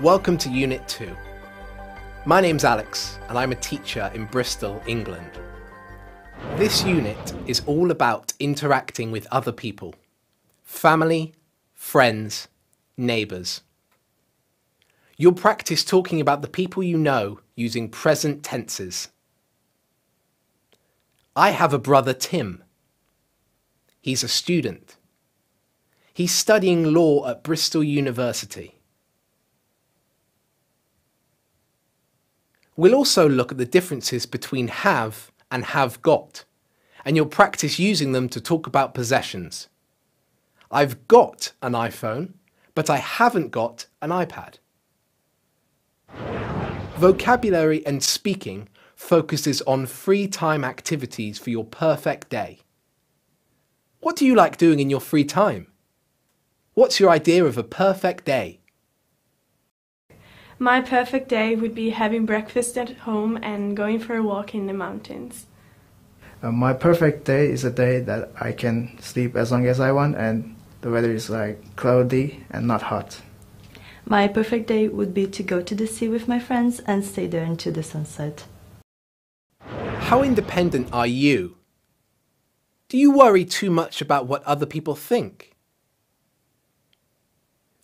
Welcome to Unit 2. My name's Alex and I'm a teacher in Bristol, England. This unit is all about interacting with other people. Family, friends, neighbours. You'll practice talking about the people you know using present tenses. I have a brother Tim. He's a student. He's studying law at Bristol University. We'll also look at the differences between have and have got, and you'll practice using them to talk about possessions. I've got an iPhone, but I haven't got an iPad. Vocabulary and speaking focuses on free time activities for your perfect day. What do you like doing in your free time? What's your idea of a perfect day? My perfect day would be having breakfast at home and going for a walk in the mountains. My perfect day is a day that I can sleep as long as I want and the weather is cloudy and not hot. My perfect day would be to go to the sea with my friends and stay there until the sunset. How independent are you? Do you worry too much about what other people think?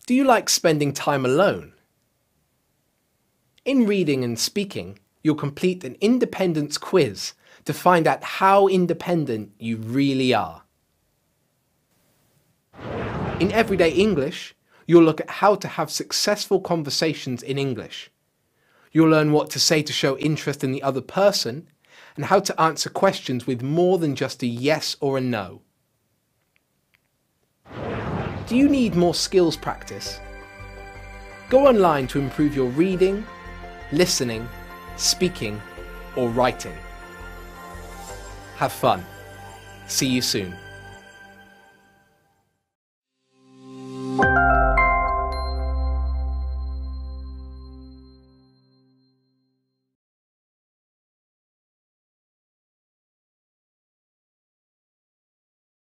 Do you like spending time alone? In reading and speaking, you'll complete an independence quiz to find out how independent you really are. In everyday English, you'll look at how to have successful conversations in English. You'll learn what to say to show interest in the other person and how to answer questions with more than just a yes or a no. Do you need more skills practice? Go online to improve your reading, listening, speaking, or writing. Have fun. See you soon.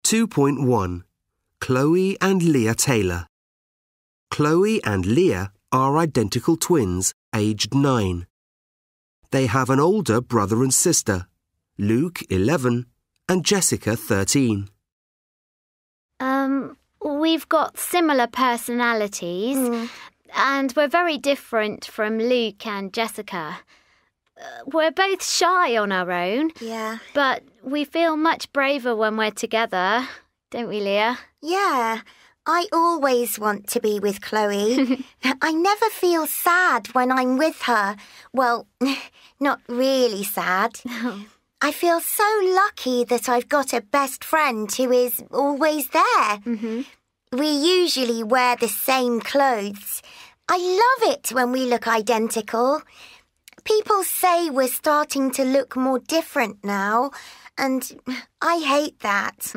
(2.1) Chloe and Leah Taylor. Chloe and Leah are identical twins, aged 9. They have an older brother and sister, Luke, 11, and Jessica, 13. We've got similar personalities, and we're very different from Luke and Jessica. We're both shy on our own. Yeah. But we feel much braver when we're together, don't we, Leah? Yeah. I always want to be with Chloe. I never feel sad when I'm with her. Well, not really sad. I feel so lucky that I've got a best friend who is always there. We usually wear the same clothes. I love it when we look identical. People say we're starting to look more different now, and I hate that.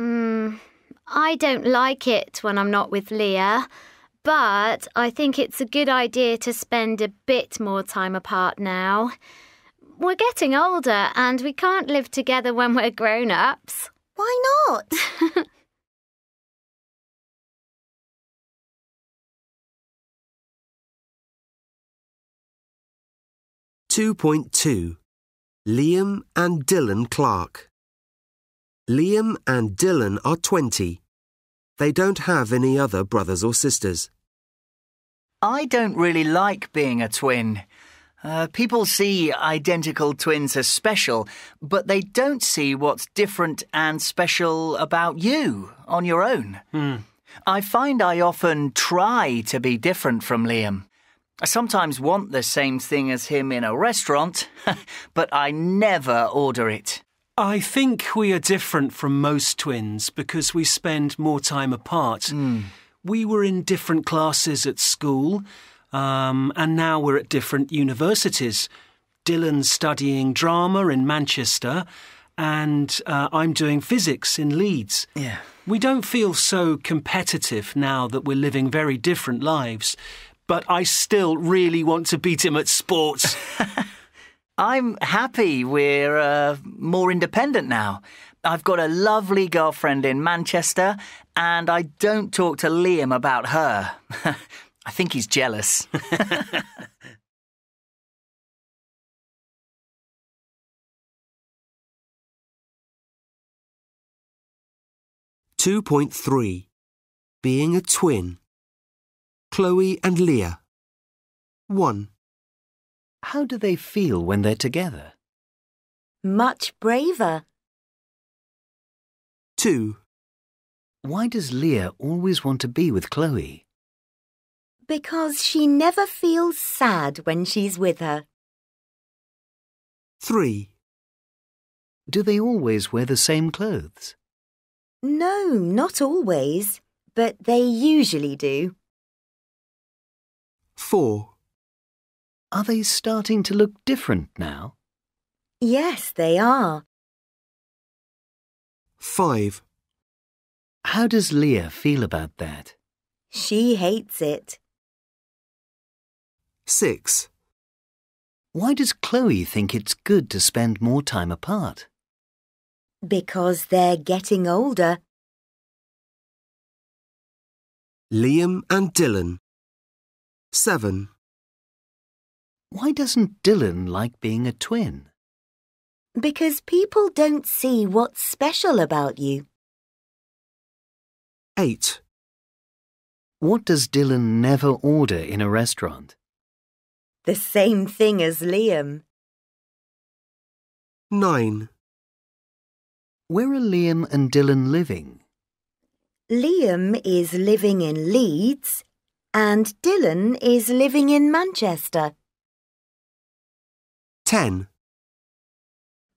I don't like it when I'm not with Leah, but I think it's a good idea to spend a bit more time apart now. We're getting older and we can't live together when we're grown-ups. Why not? 2.2 Liam and Dylan Clark. Liam and Dylan are 20. They don't have any other brothers or sisters. I don't really like being a twin. People see identical twins as special, but they don't see what's different and special about you on your own. I find I often try to be different from Liam. I sometimes want the same thing as him in a restaurant, but I never order it. I think we are different from most twins because we spend more time apart. We were in different classes at school, and now we're at different universities. Dylan's studying drama in Manchester, and I'm doing physics in Leeds. Yeah. We don't feel so competitive now that we're living very different lives, but I still really want to beat him at sports. I'm happy we're more independent now. I've got a lovely girlfriend in Manchester, and I don't talk to Liam about her. I think he's jealous. 2.3 Being a Twin. Chloe and Leah. 1. How do they feel when they're together? Much braver. 2. Why does Leah always want to be with Chloe? Because she never feels sad when she's with her. 3. Do they always wear the same clothes? No, not always, but they usually do. 4. Are they starting to look different now? Yes, they are. 5. How does Leah feel about that? She hates it. 6. Why does Chloe think it's good to spend more time apart? Because they're getting older. Liam and Dylan. 7. Why doesn't Dylan like being a twin? Because people don't see what's special about you. 8. What does Dylan never order in a restaurant? The same thing as Liam. 9. Where are Liam and Dylan living? Liam is living in Leeds and Dylan is living in Manchester. 10.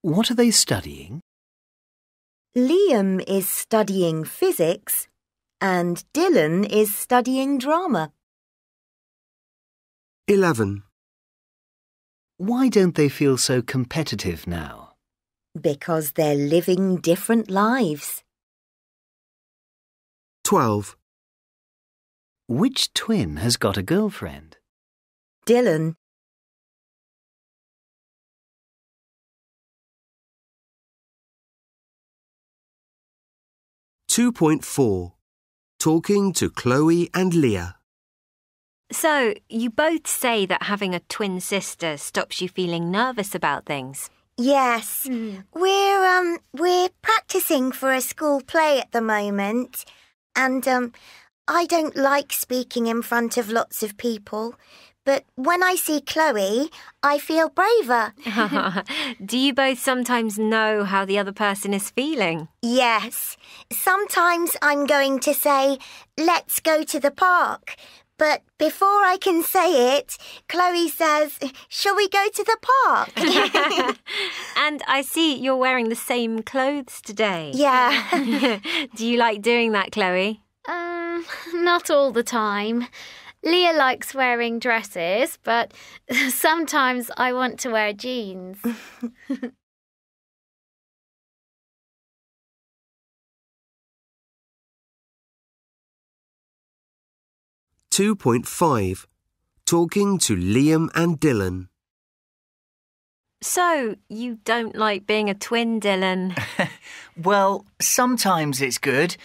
What are they studying? Liam is studying physics and Dylan is studying drama. 11. Why don't they feel so competitive now? Because they're living different lives. 12. Which twin has got a girlfriend? Dylan. Talking to Chloe and Leah. So, you both say that having a twin sister stops you feeling nervous about things. Yes. We're practicing for a school play at the moment, and I don't like speaking in front of lots of people. But when I see Chloe, I feel braver. Do you both sometimes know how the other person is feeling? Yes. Sometimes I'm going to say, "Let's go to the park." But before I can say it, Chloe says, "Shall we go to the park?" And I see you're wearing the same clothes today. Yeah. Do you like doing that, Chloe? Not all the time. Leah likes wearing dresses, but sometimes I want to wear jeans. 2.5 Talking to Liam and Dylan. So, you don't like being a twin, Dylan? Well, sometimes it's good,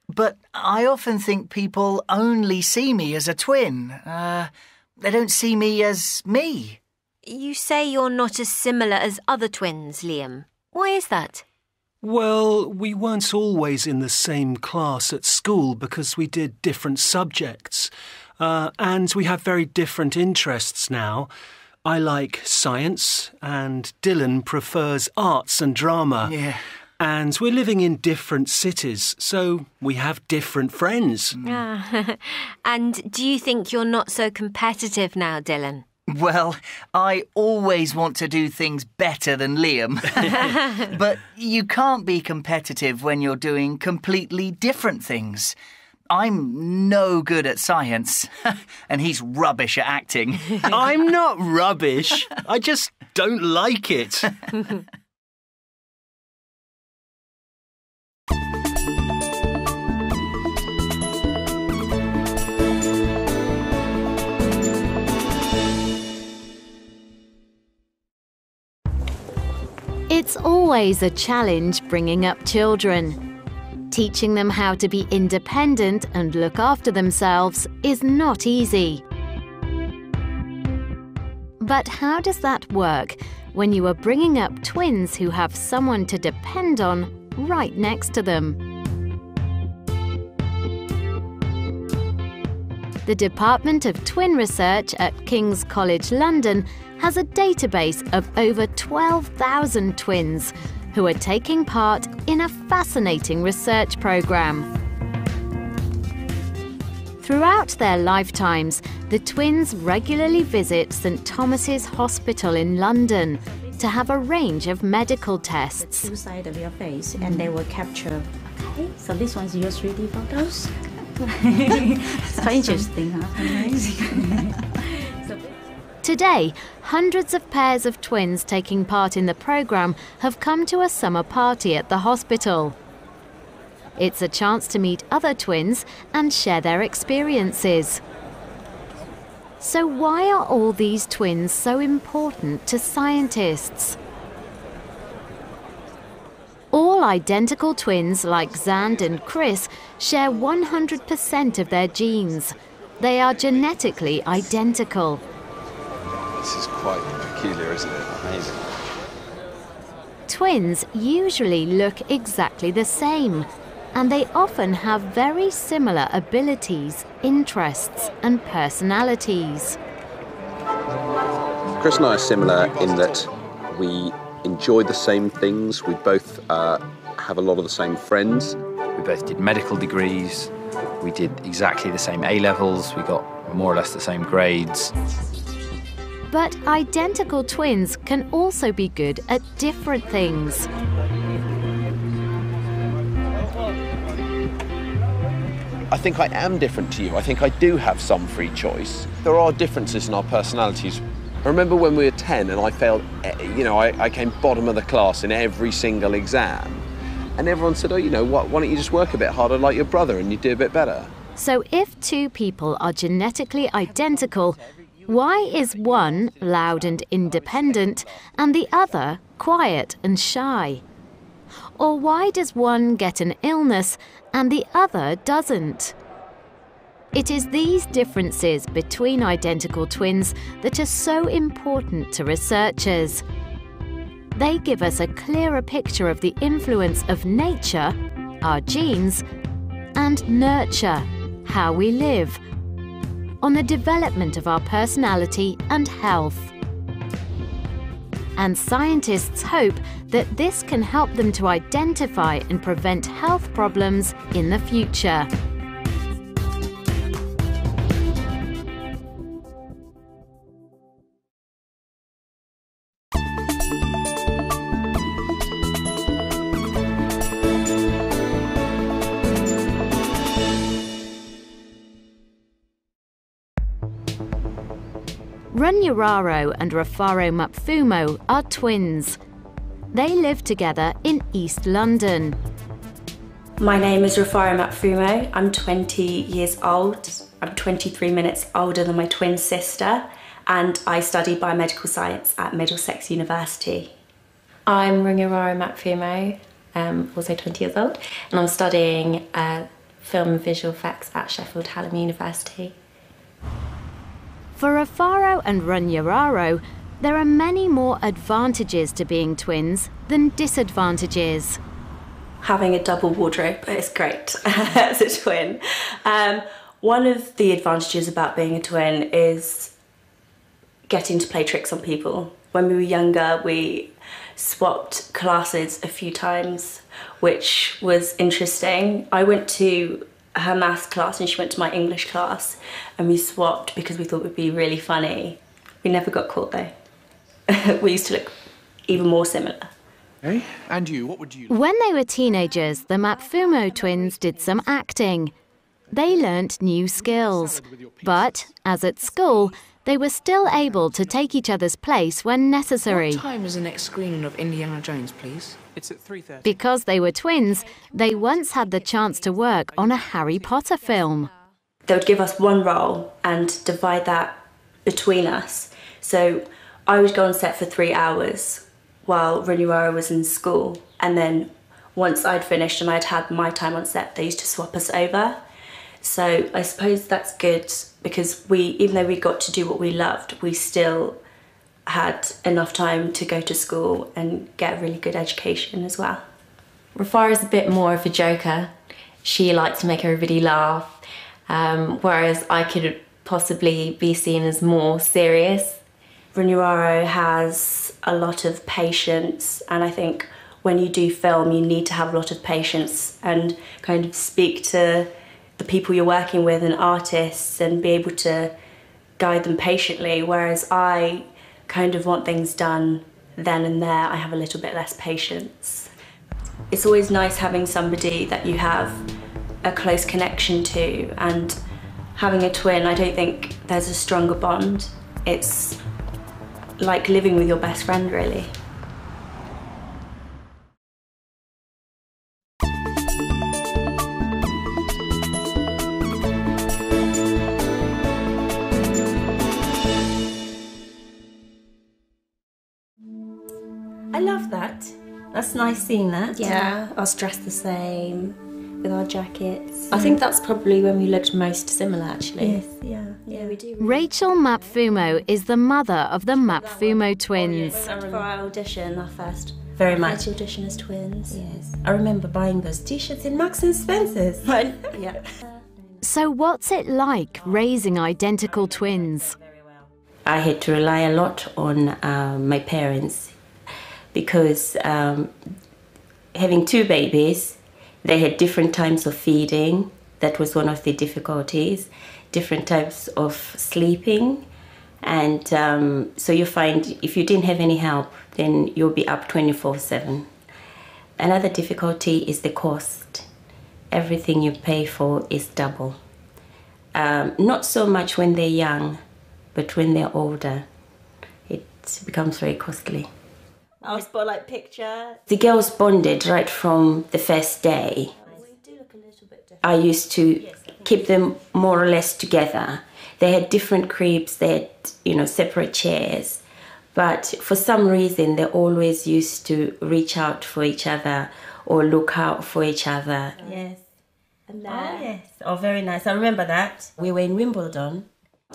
but I often think people only see me as a twin. They don't see me as me. You say you're not as similar as other twins, Liam. Why is that? Well, we weren't always in the same class at school because we did different subjects. And we have very different interests now. I like science and Dylan prefers arts and drama. Yeah. And we're living in different cities, so we have different friends. And do you think you're not so competitive now, Dylan? Well, I always want to do things better than Liam. But you can't be competitive when you're doing completely different things. I'm no good at science, and he's rubbish at acting. I'm not rubbish. I just don't like it. It's always a challenge bringing up children. Teaching them how to be independent and look after themselves is not easy. But how does that work when you are bringing up twins who have someone to depend on right next to them? The Department of Twin Research at King's College London has a database of over 12,000 twins who are taking part in a fascinating research programme. Throughout their lifetimes, the twins regularly visit St Thomas's Hospital in London to have a range of medical tests. Two sides of your face, and they will capture. Okay, so this one's your 3D photos. It's quite interesting, huh? Amazing. Today, hundreds of pairs of twins taking part in the programme have come to a summer party at the hospital. It's a chance to meet other twins and share their experiences. So why are all these twins so important to scientists? All identical twins like Xand and Chris share 100% of their genes. They are genetically identical. This is quite peculiar, isn't it? Amazing. Twins usually look exactly the same, and they often have very similar abilities, interests, and personalities. Chris and I are similar in that we enjoy the same things. We both have a lot of the same friends. We both did medical degrees. We did exactly the same A-levels. We got more or less the same grades. But identical twins can also be good at different things. I think I am different to you. I think I do have some free choice. There are differences in our personalities. I remember when we were 10 and I failed, I came bottom of the class in every single exam. And everyone said, oh, why don't you just work a bit harder like your brother and you do a bit better? So if two people are genetically identical, why is one loud and independent and the other quiet and shy? Or why does one get an illness and the other doesn't? It is these differences between identical twins that are so important to researchers. They give us a clearer picture of the influence of nature, our genes, and nurture, how we live, on the development of our personality and health. And scientists hope that this can help them to identify and prevent health problems in the future. Runyararo and Rufaro Mapfumo are twins. They live together in East London. My name is Rufaro Mapfumo. I'm 20 years old. I'm 23 minutes older than my twin sister, and I study biomedical science at Middlesex University. I'm Runyararo Mapfumo, also 20 years old, and I'm studying film and visual effects at Sheffield Hallam University. For Rufaro and Runyararo, there are many more advantages to being twins than disadvantages. Having a double wardrobe is great as a twin. One of the advantages about being a twin is getting to play tricks on people. When we were younger, we swapped classes a few times, which was interesting. I went to her maths class and she went to my English class, and we swapped because we thought it would be really funny. We never got caught though. We used to look even more similar. Hey, and you, what would you... When they were teenagers, the Mapfumo twins did some acting. They learnt new skills, but, as at school, they were still able to take each other's place when necessary. What time is the next screening of Indiana Jones, please? It's at 3:30. Because they were twins, they once had the chance to work on a Harry Potter film. They would give us one role and divide that between us. So I would go on set for 3 hours while Runyararo was in school, and then once I'd finished and I'd had my time on set, they used to swap us over. So I suppose that's good because even though we got to do what we loved, we still had enough time to go to school and get a really good education as well. Rafara's a bit more of a joker. She likes to make everybody laugh, whereas I could possibly be seen as more serious. Runyararo has a lot of patience, and I think when you do film you need to have a lot of patience and kind of speak to the people you're working with and artists and be able to guide them patiently, whereas I kind of want things done then and there. I have a little bit less patience. It's always nice having somebody that you have a close connection to, and having a twin, I don't think there's a stronger bond. It's like living with your best friend, really. I love that. That's nice seeing that. Yeah, us dressed the same, with our jackets. I think that's probably when we looked most similar, actually. Yes, yeah, we do. Rachel Mapfumo is the mother of the Mapfumo twins. For our audition, our first Very much. audition as twins. Yes. I remember buying those t-shirts in Marks and Spencer's. Yeah. So what's it like raising identical twins? I had to rely a lot on my parents because having two babies, they had different times of feeding. That was one of the difficulties. Different types of sleeping. And so you find if you didn't have any help, then you'll be up 24/7. Another difficulty is the cost. Everything you pay for is double. Not so much when they're young, but when they're older, it becomes very costly. Our spotlight picture. The girls bonded right from the first day. I used to keep them more or less together. They had different cribs, they had, separate chairs. But for some reason, they always used to reach out for each other or look out for each other. Yes. And yes. Oh, very nice. I remember that. We were in Wimbledon.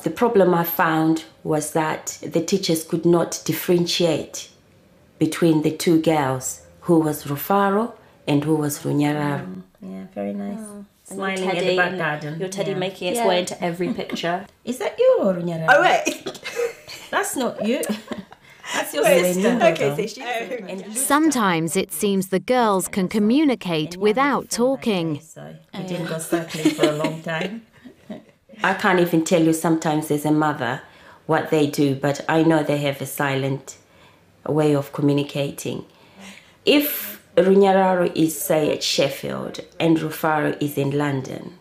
The problem I found was that the teachers could not differentiate between the two girls, who was Rufaro and who was Runyararo. Yeah, very nice. Smiling in the back garden. Your teddy making its way into every picture. Is that you or Runyararo? Oh, wait. That's not you. That's your Wait, sister. okay, so Sometimes it seems the girls can communicate without talking. We didn't go cycling for a long time. I can't even tell you sometimes as a mother what they do, but I know they have a silent way of communicating. If Runyararo is, say, at Sheffield and Rufaro is in London,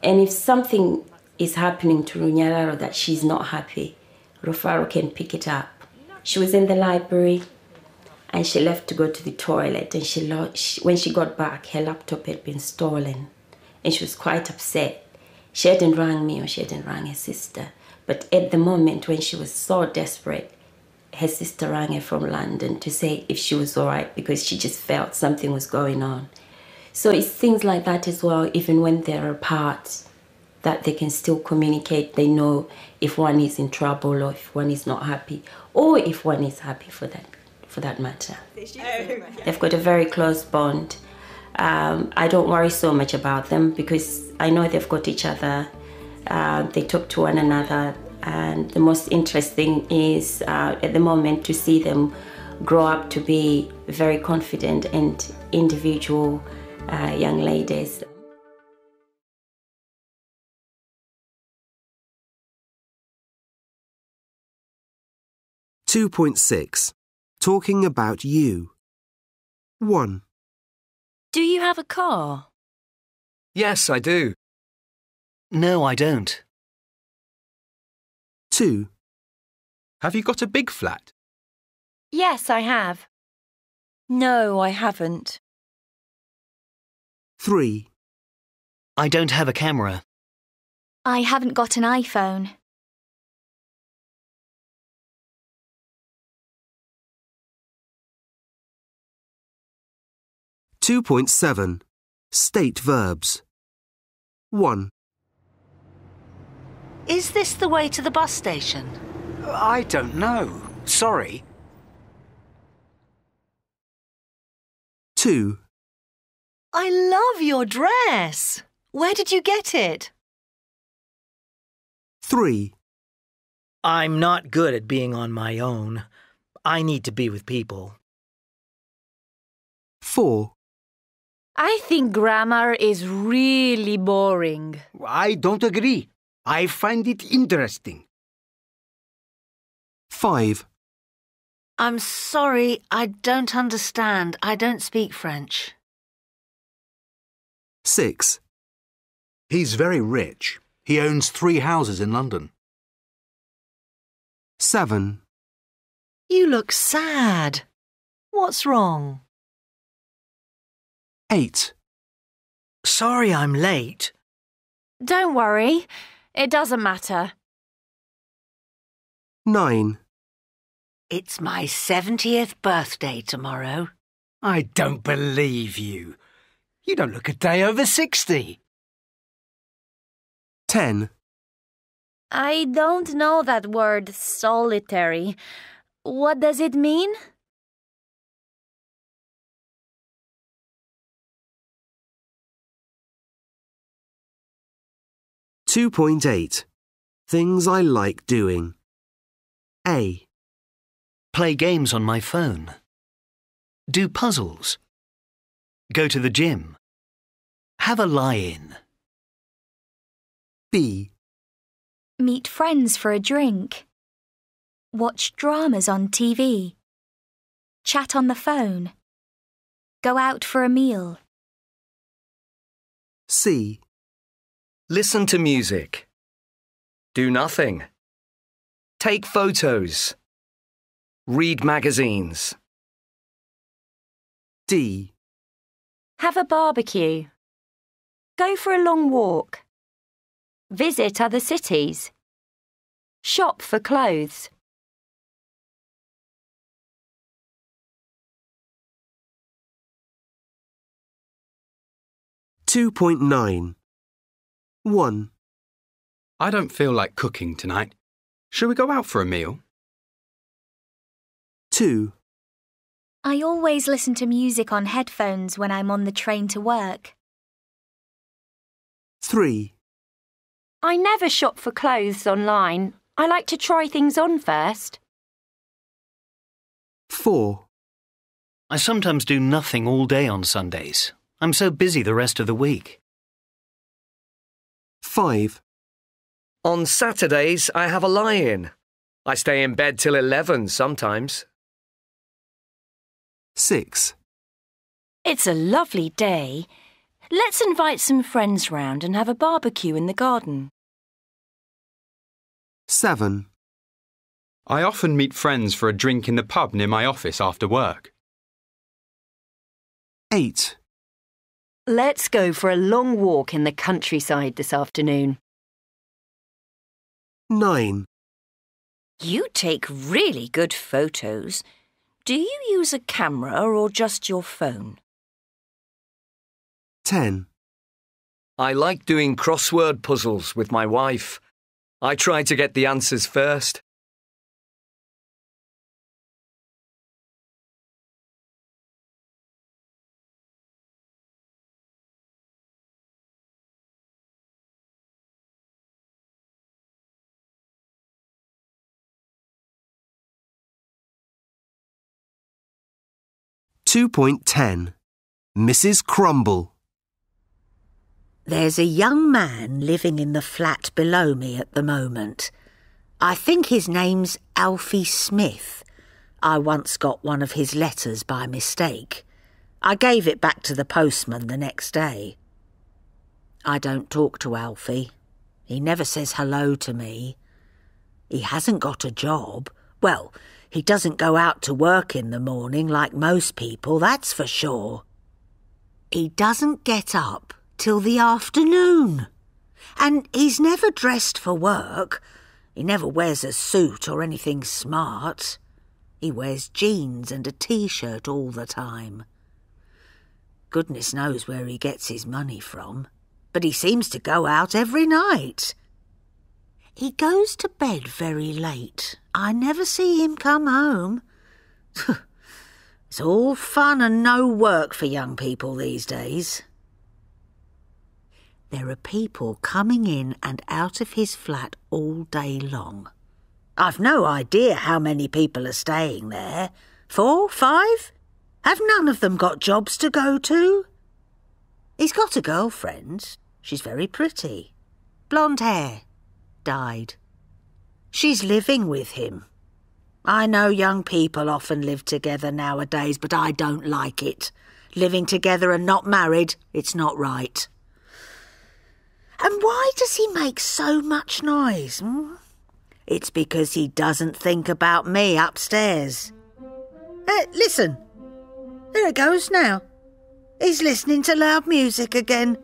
and if something is happening to Runyararo that she's not happy, Rufaro can pick it up. She was in the library and she left to go to the toilet, and when she got back, her laptop had been stolen and she was quite upset. She hadn't rang me or she hadn't rang her sister, but at the moment when she was so desperate, her sister rang her from London to say if she was all right because she just felt something was going on. So it's things like that as well, even when they're apart, that they can still communicate. They know if one is in trouble or if one is not happy, or if one is happy for that matter. They've got a very close bond. I don't worry so much about them because I know they've got each other. They talk to one another. And the most interesting is at the moment to see them grow up to be very confident and individual young ladies. .6 Talking about you. 1. Do you have a car? Yes, I do. No, I don't. 2. Have you got a big flat? Yes, I have. No, I haven't. 3. I don't have a camera. I haven't got an iPhone. 2.7. State verbs. 1. Is this the way to the bus station? I don't know. Sorry. 2. I love your dress. Where did you get it? 3. I'm not good at being on my own. I need to be with people. 4. I think grammar is really boring. I don't agree. I find it interesting. 5. I'm sorry, I don't understand. I don't speak French. 6. He's very rich. He owns 3 houses in London. 7. You look sad. What's wrong? 8. Sorry I'm late. Don't worry, it doesn't matter. 9. It's my 70th birthday tomorrow. I don't believe you. You don't look a day over 60. 10. I don't know that word solitary. What does it mean? .8. Things I like doing. A. Play games on my phone. Do puzzles. Go to the gym. Have a lie-in. B. Meet friends for a drink. Watch dramas on TV. Chat on the phone. Go out for a meal. C. Listen to music. Do nothing. Take photos. Read magazines. D. Have a barbecue. Go for a long walk. Visit other cities. Shop for clothes. .9. 1. I don't feel like cooking tonight. Shall we go out for a meal? 2. I always listen to music on headphones when I'm on the train to work. 3. I never shop for clothes online. I like to try things on first. 4. I sometimes do nothing all day on Sundays. I'm so busy the rest of the week. 5. On Saturdays, I have a lie-in. I stay in bed till 11 sometimes. 6. It's a lovely day. Let's invite some friends round and have a barbecue in the garden. 7. I often meet friends for a drink in the pub near my office after work. 8. Let's go for a long walk in the countryside this afternoon. 9. You take really good photos. Do you use a camera or just your phone? 10. I like doing crossword puzzles with my wife. I try to get the answers first. .10. Mrs. Crumble. There's a young man living in the flat below me at the moment. I think his name's Alfie Smith. I once got one of his letters by mistake. I gave it back to the postman the next day. I don't talk to Alfie. He never says hello to me. He hasn't got a job. Well, he doesn't go out to work in the morning like most people, that's for sure. He doesn't get up till the afternoon. And he's never dressed for work. He never wears a suit or anything smart. He wears jeans and a t-shirt all the time. Goodness knows where he gets his money from, but he seems to go out every night. He goes to bed very late. I never see him come home. It's all fun and no work for young people these days. There are people coming in and out of his flat all day long. I've no idea how many people are staying there. 4, 5? Have none of them got jobs to go to? He's got a girlfriend. She's very pretty. Blonde hair. Died. She's living with him. I know young people often live together nowadays, but I don't like it. Living together and not married, it's not right. And why does he make so much noise? It's because he doesn't think about me upstairs. Listen. There it goes now. He's listening to loud music again.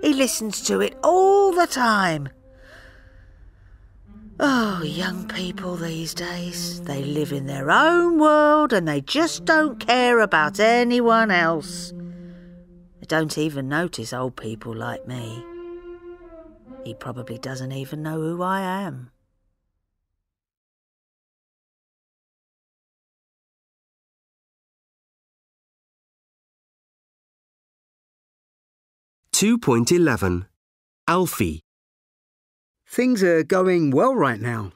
He listens to it all the time. Oh, young people these days, they live in their own world and they just don't care about anyone else. They don't even notice old people like me. He probably doesn't even know who I am. (2.11) Alfie. Things are going well right now.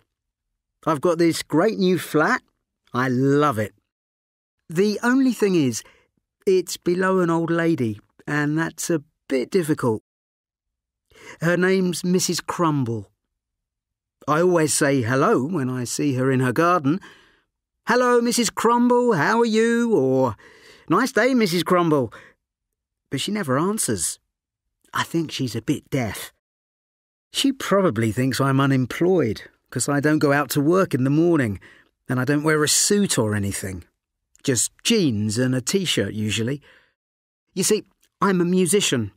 I've got this great new flat. I love it. The only thing is, it's below an old lady, and that's a bit difficult. Her name's Mrs. Crumble. I always say hello when I see her in her garden. Hello, Mrs. Crumble, how are you? Or, nice day, Mrs. Crumble. But she never answers. I think she's a bit deaf. She probably thinks I'm unemployed because I don't go out to work in the morning and I don't wear a suit or anything. Just jeans and a t-shirt usually. You see, I'm a musician.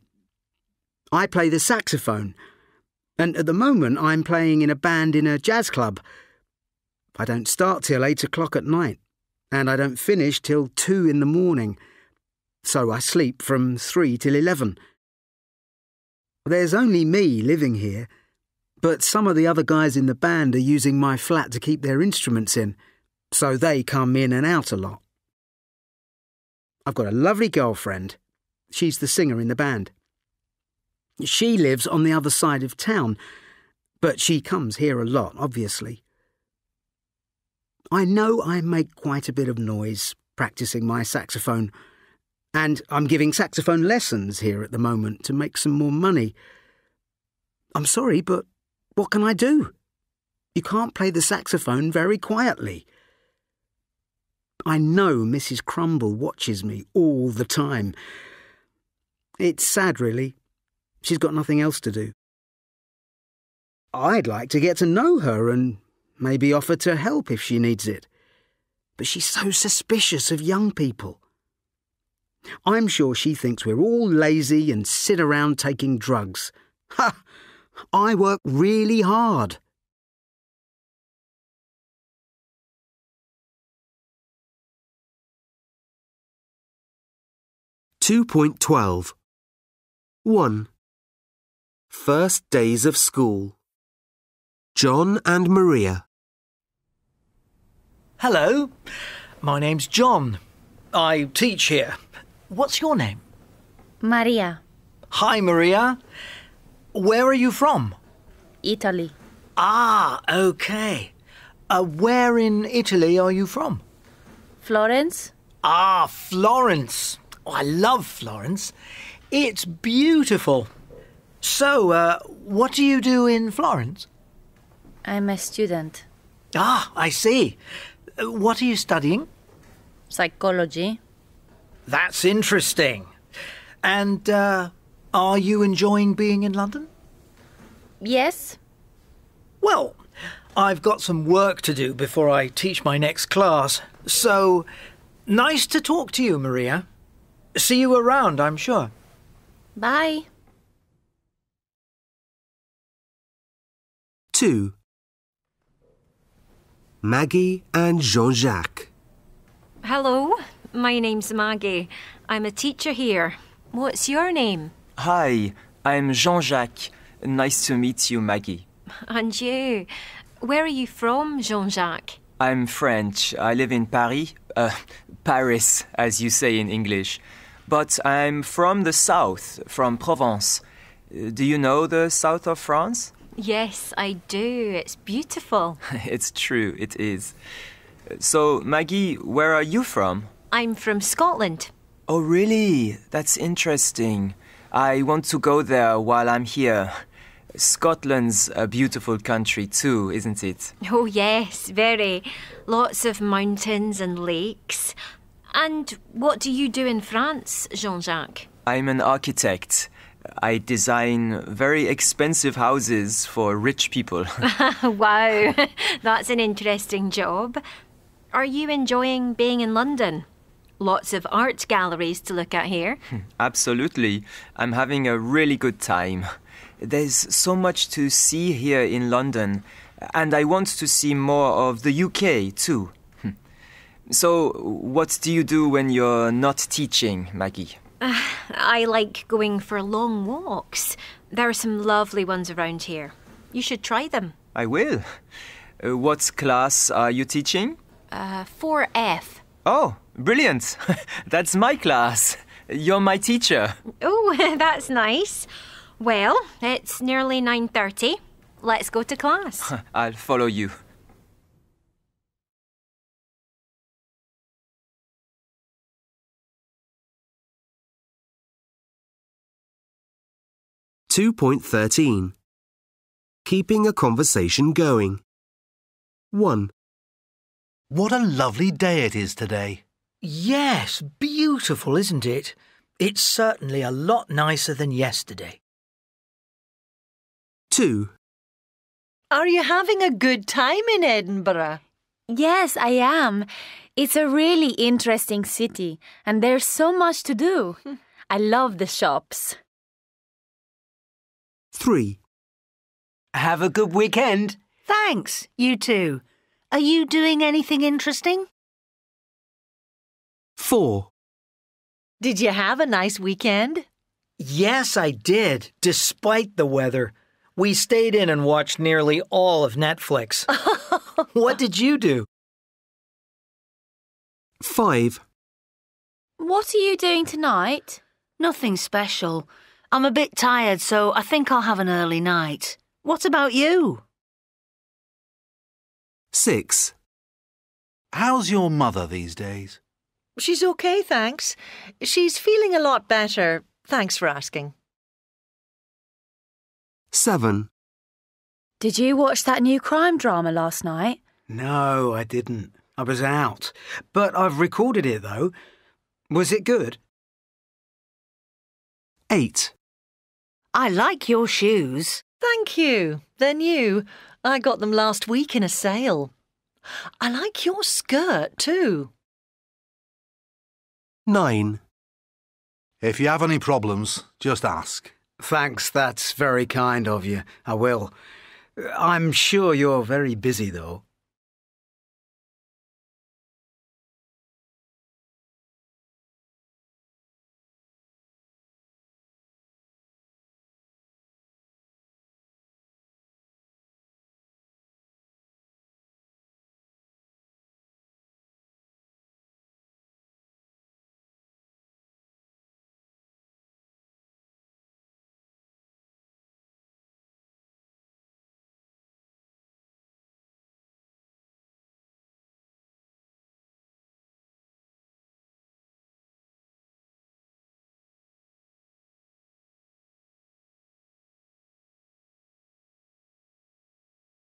I play the saxophone, and at the moment I'm playing in a band in a jazz club. I don't start till 8 o'clock at night, and I don't finish till 2 in the morning, so I sleep from 3 till 11. There's only me living here, but some of the other guys in the band are using my flat to keep their instruments in, so they come in and out a lot. I've got a lovely girlfriend. She's the singer in the band. She lives on the other side of town, but she comes here a lot, obviously. I know I make quite a bit of noise practicing my saxophone, and I'm giving saxophone lessons here at the moment to make some more money. I'm sorry, but what can I do? You can't play the saxophone very quietly. I know Mrs. Crumble watches me all the time. It's sad, really. She's got nothing else to do. I'd like to get to know her and maybe offer to help if she needs it. But she's so suspicious of young people. I'm sure she thinks we're all lazy and sit around taking drugs. Ha! I work really hard. (2.12) 1. First days of school. John and Maria. Hello, my name's John. I teach here. What's your name? Maria. Hi, Maria. Where are you from? Italy. Ah, okay. Where in Italy are you from? Florence. Ah, Florence. Oh, I love Florence. It's beautiful. So, what do you do in Florence? I'm a student. Ah, I see. What are you studying? Psychology. That's interesting. And, are you enjoying being in London? Yes. Well, I've got some work to do before I teach my next class. So, nice to talk to you, Maria. See you around, I'm sure. Bye. 2. Maggie and Jean-Jacques. Hello, my name's Maggie. I'm a teacher here. What's your name? Hi, I'm Jean-Jacques. Nice to meet you, Maggie. And you. Where are you from, Jean-Jacques? I'm French. I live in Paris. Paris, as you say in English. But I'm from the south, from Provence. Do you know the south of France? Yes, I do. It's beautiful. It's true, it is. So, Maggie, where are you from? I'm from Scotland. Oh, really? That's interesting. I want to go there while I'm here. Scotland's a beautiful country too, isn't it? Oh, yes, very. Lots of mountains and lakes. And what do you do in France, Jean-Jacques? I'm an architect. I design very expensive houses for rich people. Wow, that's an interesting job. Are you enjoying being in London? Lots of art galleries to look at here. Absolutely. I'm having a really good time. There's so much to see here in London, and I want to see more of the UK too. So, what do you do when you're not teaching, Maggie? I like going for long walks. There are some lovely ones around here. You should try them. I will. What class are you teaching? 4F. Oh, brilliant. That's my class. You're my teacher. Oh, that's nice. Well, it's nearly 9:30. Let's go to class. I'll follow you. (2.13) Keeping a conversation going. 1. What a lovely day it is today. Yes, beautiful, isn't it? It's certainly a lot nicer than yesterday. 2. Are you having a good time in Edinburgh? Yes, I am. It's a really interesting city, and there's so much to do. I love the shops. 3. Have a good weekend. Thanks, you too. Are you doing anything interesting? 4. Did you have a nice weekend? Yes, I did, despite the weather. We stayed in and watched nearly all of Netflix. What did you do? 5. What are you doing tonight? Nothing special. I'm a bit tired, so I think I'll have an early night. What about you? 6. How's your mother these days? She's okay, thanks. She's feeling a lot better. Thanks for asking. 7. Did you watch that new crime drama last night? No, I didn't. I was out. But I've recorded it, though. Was it good? 8. I like your shoes. Thank you. They're new. I got them last week in a sale. I like your skirt too. 9. If you have any problems, just ask. Thanks, that's very kind of you. I will. I'm sure you're very busy, though.